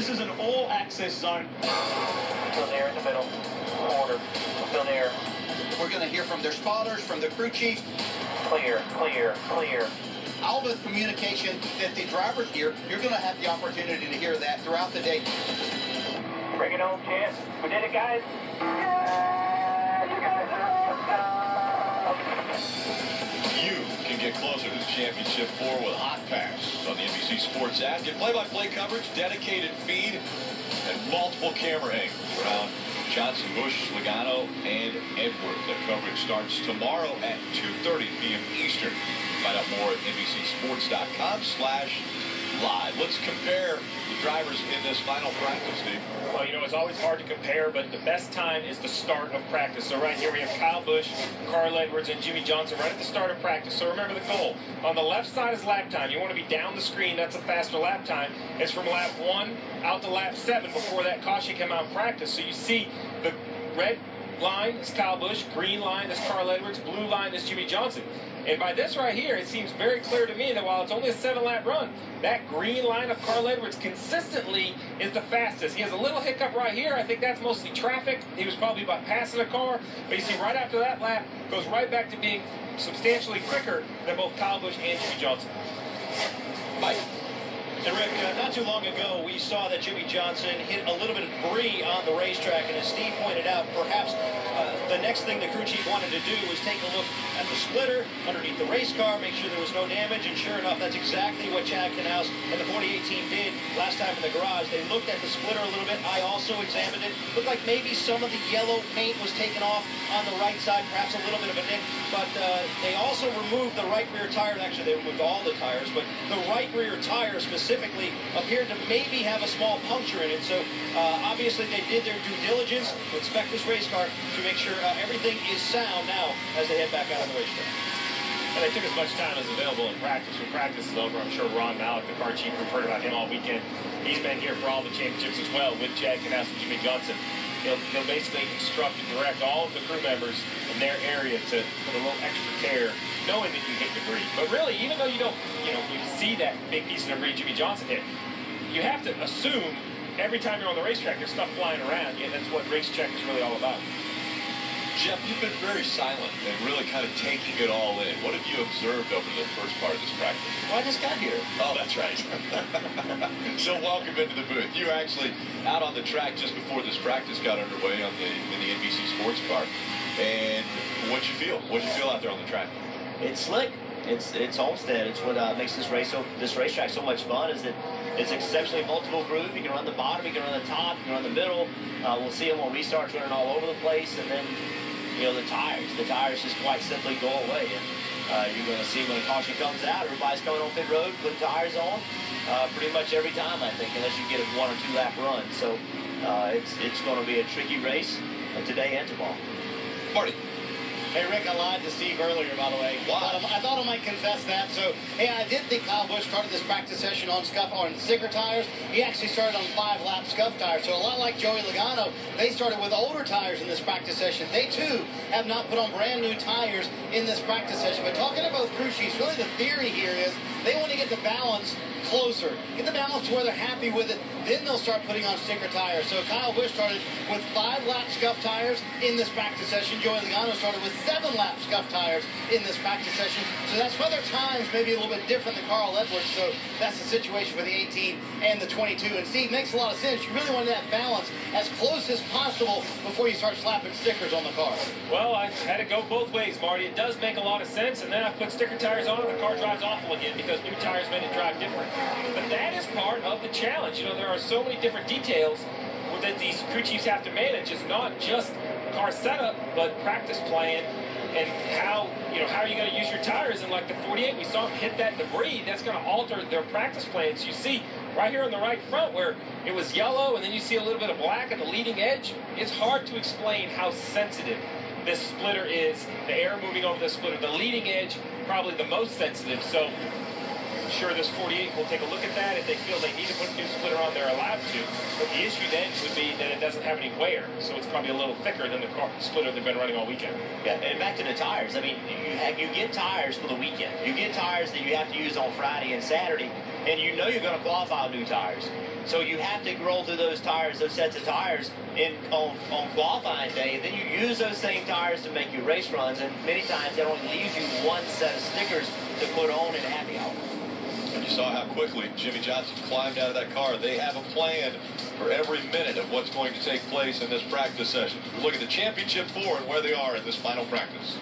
This is an all-access zone. Still there in the middle. Order. Still there. We're going to hear from their spotters, from the crew chief. Clear, clear, clear. All the communication that the drivers hear, you're going to have the opportunity to hear that throughout the day. Bring it home, champ. We did it, guys. Yeah, you guys are awesome. You can get closer to the Championship 4 with Hot Pass on the NBC Sports app. Get play-by-play coverage, dedicated feed, and multiple camera angles around Johnson, Busch, Logano, and Edward. The coverage starts tomorrow at 2:30 p.m. Eastern. Find out more at NBCSports.com/live. Let's compare the drivers in this final practice, Steve. Well, you know, it's always hard to compare, but the best time is the start of practice. So right here we have Kyle Busch, Carl Edwards, and Jimmy Johnson right at the start of practice. So remember the goal. On the left side is lap time. You want to be down the screen. That's a faster lap time. It's from lap 1 out to lap 7 before that caution came out in practice. So you see the red line is Kyle Busch, green line is Carl Edwards, blue line is Jimmy Johnson. And by this right here, it seems very clear to me that while it's only a 7-lap run, that green line of Carl Edwards consistently is the fastest. He has a little hiccup right here. I think that's mostly traffic. He was probably about passing a car. But you see right after that lap, goes right back to being substantially quicker than both Kyle Busch and Jimmy Johnson. Mike. And Rick, not too long ago, we saw that Jimmy Johnson hit a little bit of debris on the racetrack, and as Steve pointed out, perhaps the next thing the crew chief wanted to do was take a look at the splitter underneath the race car, make sure there was no damage, and sure enough, that's exactly what Chad Knaus and the 48 team did last time in the garage. They looked at the splitter a little bit. I also examined it. Looked like maybe some of the yellow paint was taken off on the right side, perhaps a little bit of a nick, but they also removed the right rear tire. Actually, they removed all the tires, but the right rear tire specifically appeared to maybe have a small puncture in it. So obviously they did their due diligence to inspect this race car to make sure everything is sound now as they head back out on the racetrack. And they took as much time as available in practice. When practice is over, I'm sure Ron Malik, the car chief, we've heard about him all weekend. He's been here for all the championships as well with Chad Knaus and Jimmy Johnson. He'll basically instruct and direct all of the crew members in their area to put a little extra care, knowing that you hit debris. But really, even though you don't, you see that big piece of debris Jimmy Johnson hit, you have to assume every time you're on the racetrack, there's stuff flying around, and that's what race check is really all about. Jeff, you've been very silent and really kind of taking it all in. What have you observed over the first part of this practice? Well, I just got here. Oh, that's right. So welcome into the booth. You were actually out on the track just before this practice got underway in the NBC Sports car. And what'd you feel? What'd you feel out there on the track? It's slick. It's Homestead. It's what makes this racetrack so much fun. Is that it's exceptionally multiple groove. You can run the bottom, you can run the top, you can run the middle. We'll see them on restarts running all over the place, and then the tires. The tires just quite simply go away. And you're going to see when a caution comes out, everybody's coming on pit road, putting tires on pretty much every time, I think, unless you get a 1 or 2 lap run. So it's going to be a tricky race today and tomorrow. Marty. Hey, Rick, I lied to Steve earlier, by the way. I thought I might confess that. So, hey, I did think Kyle Busch started this practice session on sticker tires. He actually started on 5-lap scuff tires. So a lot like Joey Logano, they started with older tires in this practice session. They, too, have not put on brand new tires in this practice session. But talking to both crew chiefs, really the theory here is they want to get the balance closer. Get the balance to where they're happy with it. Then they'll start putting on sticker tires. So Kyle Busch started with 5-lap scuff tires in this practice session. Joey Logano started with 7-lap scuff tires in this practice session. So that's why their times may be a little bit different than Carl Edwards. So that's the situation for the 18 and the 22. And Steve, makes a lot of sense. You really want that balance as close as possible before you start slapping stickers on the car. Well, I had to go both ways, Marty. It does make a lot of sense. And then I put sticker tires on and the car drives awful again because new tires made it drive different. But that is part of the challenge. There are so many different details that these crew chiefs have to manage. It's not just car setup, but practice plan and how are you going to use your tires. And like the 48, we saw them hit that debris. That's going to alter their practice plans. You see right here on the right front where it was yellow and then you see a little bit of black at the leading edge. It's hard to explain how sensitive this splitter is. The air moving over the splitter, the leading edge, probably the most sensitive. So I'm sure this 48 will take a look at that. If they feel they need to put a new splitter on, they're allowed to. But the issue then would be that it doesn't have any wear, so it's probably a little thicker than the splitter they've been running all weekend. Yeah, and back to the tires. I mean, you get tires for the weekend. You get tires that you have to use on Friday and Saturday, and you know you're going to qualify on new tires. So you have to roll through those tires, those sets of tires on qualifying day, and then you use those same tires to make your race runs, and many times that only leaves you one set of stickers to put on in happy hour. And you saw how quickly Jimmy Johnson climbed out of that car. They have a plan for every minute of what's going to take place in this practice session. Look at the championship 4 and where they are in this final practice.